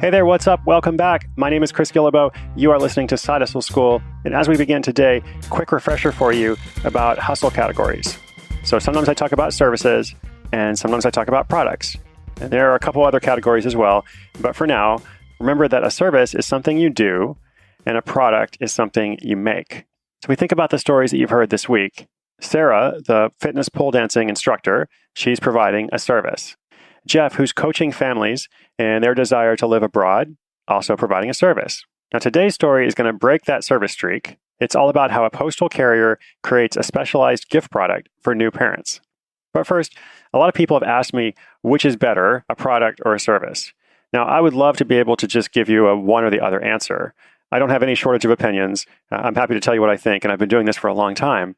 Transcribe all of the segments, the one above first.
Hey there, what's up? Welcome back. My name is CHRIS GUILLEBEAU. You are listening to Side Hustle School. And as we begin today, quick refresher for you about hustle categories. So sometimes I talk about services and sometimes I talk about products. And there are a couple other categories as well. But for now, remember that a service is something you do and a product is something you make. So we think about the stories that you've heard this week. Sarah, the fitness pole dancing instructor, she's providing a service. Jeff, who's coaching families and their desire to live abroad, also providing a service. Now, today's story is going to break that service streak. It's all about how a postal carrier creates a specialized gift product for new parents. But first, a lot of people have asked me which is better, a product or a service. Now, I would love to be able to just give you a one or the other answer. I don't have any shortage of opinions. I'm happy to tell you what I think, and I've been doing this for a long time.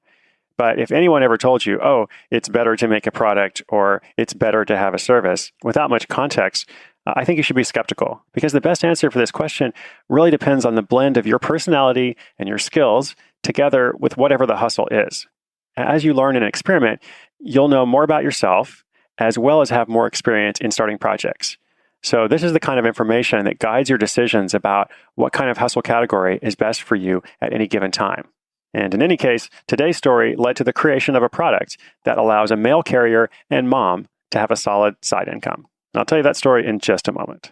But if anyone ever told you, oh, it's better to make a product or it's better to have a service, without much context, I think you should be skeptical, because the best answer for this question really depends on the blend of your personality and your skills together with whatever the hustle is. As you learn and experiment, you'll know more about yourself as well as have more experience in starting projects. So this is the kind of information that guides your decisions about what kind of hustle category is best for you at any given time. And in any case, today's story led to the creation of a product that allows a mail carrier and mom to have a solid side income. And I'll tell you that story in just a moment.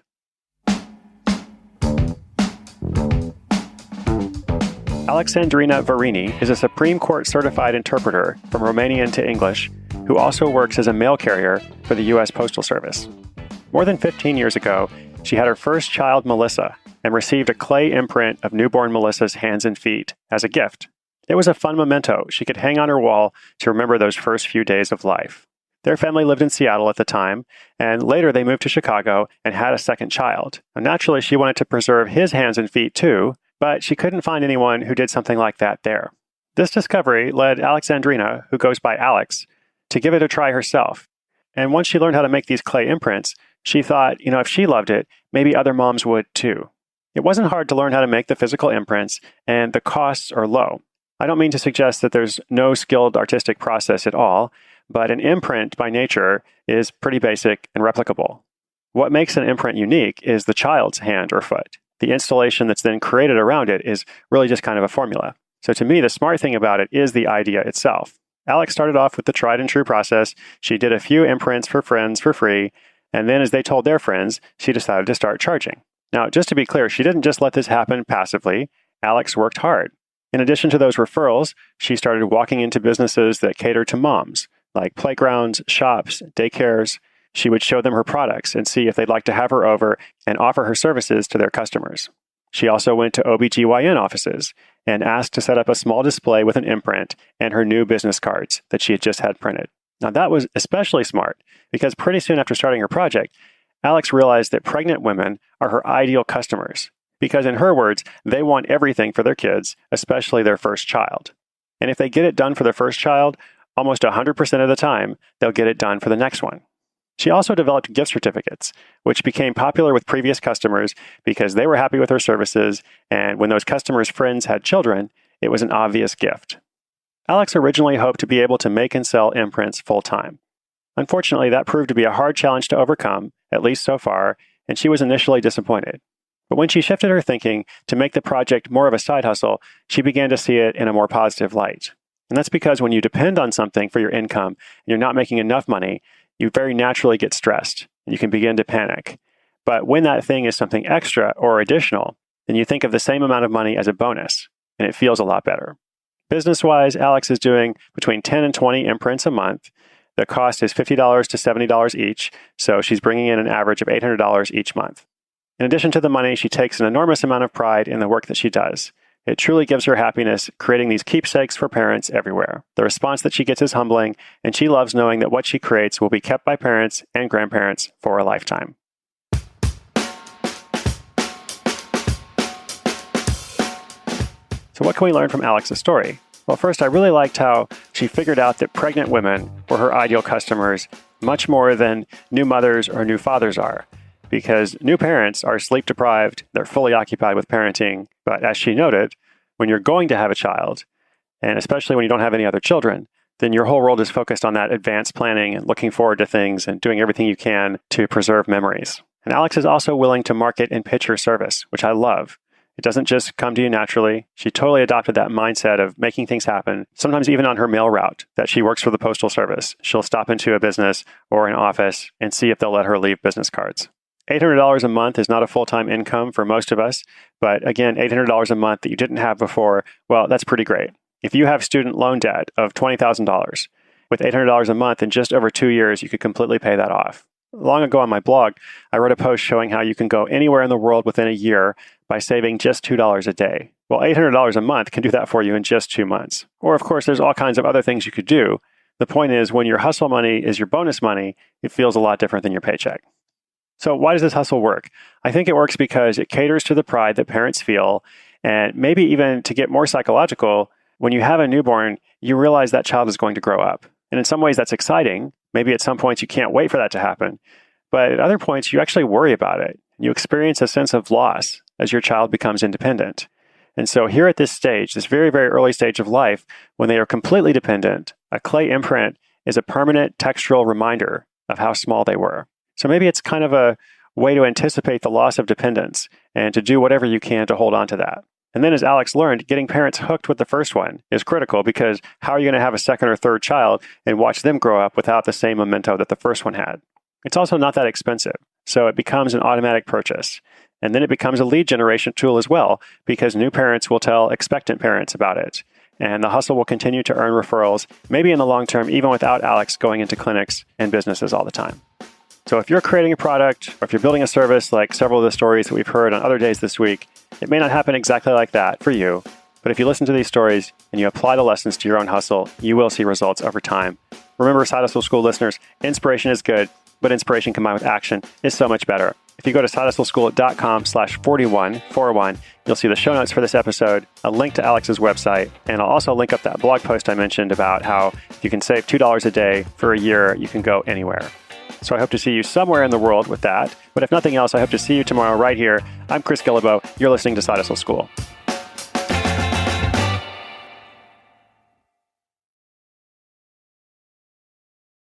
Alexandrina Varini is a Supreme Court certified interpreter from Romanian to English who also works as a mail carrier for the U.S. Postal Service. More than 15 years ago, she had her first child, Melissa, and received a clay imprint of newborn Melissa's hands and feet as a gift. It was a fun memento she could hang on her wall to remember those first few days of life. Their family lived in Seattle at the time, and later they moved to Chicago and had a second child. And naturally, she wanted to preserve his hands and feet too, but she couldn't find anyone who did something like that there. This discovery led Alexandrina, who goes by Alex, to give it a try herself. And once she learned how to make these clay imprints, she thought, if she loved it, maybe other moms would too. It wasn't hard to learn how to make the physical imprints, and the costs are low. I don't mean to suggest that there's no skilled artistic process at all, but an imprint by nature is pretty basic and replicable. What makes an imprint unique is the child's hand or foot. The installation that's then created around it is really just kind of a formula. So to me, the smart thing about it is the idea itself. Alex started off with the tried and true process. She did a few imprints for friends for free, and then as they told their friends, she decided to start charging. Now, just to be clear, she didn't just let this happen passively. Alex worked hard. In addition to those referrals, she started walking into businesses that cater to moms, like playgrounds, shops, daycares. She would show them her products and see if they'd like to have her over and offer her services to their customers. She also went to OBGYN offices and asked to set up a small display with an imprint and her new business cards that she had just had printed. Now that was especially smart because pretty soon after starting her project, Alex realized that pregnant women are her ideal customers. Because in her words, they want everything for their kids, especially their first child. And if they get it done for their first child, almost 100% of the time, they'll get it done for the next one. She also developed gift certificates, which became popular with previous customers because they were happy with her services, and when those customers' friends had children, it was an obvious gift. Alex originally hoped to be able to make and sell imprints full-time. Unfortunately, that proved to be a hard challenge to overcome, at least so far, and she was initially disappointed. But when she shifted her thinking to make the project more of a side hustle, she began to see it in a more positive light. And that's because when you depend on something for your income and you're not making enough money, you very naturally get stressed and you can begin to panic. But when that thing is something extra or additional, then you think of the same amount of money as a bonus, and it feels a lot better. Business-wise, Alex is doing between 10 and 20 imprints a month. The cost is $50 to $70 each, so she's bringing in an average of $800 each month. In addition to the money, she takes an enormous amount of pride in the work that she does. It truly gives her happiness creating these keepsakes for parents everywhere. The response that she gets is humbling, and she loves knowing that what she creates will be kept by parents and grandparents for a lifetime. So what can we learn from Alex's story? Well, first, I really liked how she figured out that pregnant women were her ideal customers much more than new mothers or new fathers are. Because new parents are sleep deprived, they're fully occupied with parenting. But as she noted, when you're going to have a child, and especially when you don't have any other children, then your whole world is focused on that advanced planning and looking forward to things and doing everything you can to preserve memories. And Alecs is also willing to market and pitch her service, which I love. It doesn't just come to you naturally. She totally adopted that mindset of making things happen, sometimes even on her mail route that she works for the Postal Service. She'll stop into a business or an office and see if they'll let her leave business cards. $800 a month is not a full-time income for most of us, but again, $800 a month that you didn't have before, well, that's pretty great. If you have student loan debt of $20,000, with $800 a month in just over 2 years, you could completely pay that off. Long ago on my blog, I wrote a post showing how you can go anywhere in the world within a year by saving just $2 a day. Well, $800 a month can do that for you in just 2 months. Or, of course, there's all kinds of other things you could do. The point is, when your hustle money is your bonus money, it feels a lot different than your paycheck. So why does this hustle work? I think it works because it caters to the pride that parents feel, and maybe even to get more psychological, when you have a newborn, you realize that child is going to grow up. And in some ways, that's exciting. Maybe at some points you can't wait for that to happen. But at other points, you actually worry about it. You experience a sense of loss as your child becomes independent. And so here at this stage, this very, very early stage of life, when they are completely dependent, a clay imprint is a permanent textural reminder of how small they were. So maybe it's kind of a way to anticipate the loss of dependence and to do whatever you can to hold on to that. And then as Alecs learned, getting parents hooked with the first one is critical, because how are you going to have a second or third child and watch them grow up without the same memento that the first one had? It's also not that expensive, so it becomes an automatic purchase. And then it becomes a lead generation tool as well, because new parents will tell expectant parents about it. And the hustle will continue to earn referrals, maybe in the long term, even without Alecs going into clinics and businesses all the time. So if you're creating a product, or if you're building a service like several of the stories that we've heard on other days this week, it may not happen exactly like that for you, but if you listen to these stories and you apply the lessons to your own hustle, you will see results over time. Remember, Side Hustle School listeners, inspiration is good, but inspiration combined with action is so much better. If you go to sidehustleschool.com/41, you'll see the show notes for this episode, a link to Alex's website, and I'll also link up that blog post I mentioned about how if you can save $2 a day for a year, you can go anywhere. So I hope to see you somewhere in the world with that. But if nothing else, I hope to see you tomorrow right here. I'm CHRIS GUILLEBEAU. You're listening to Side Hustle School.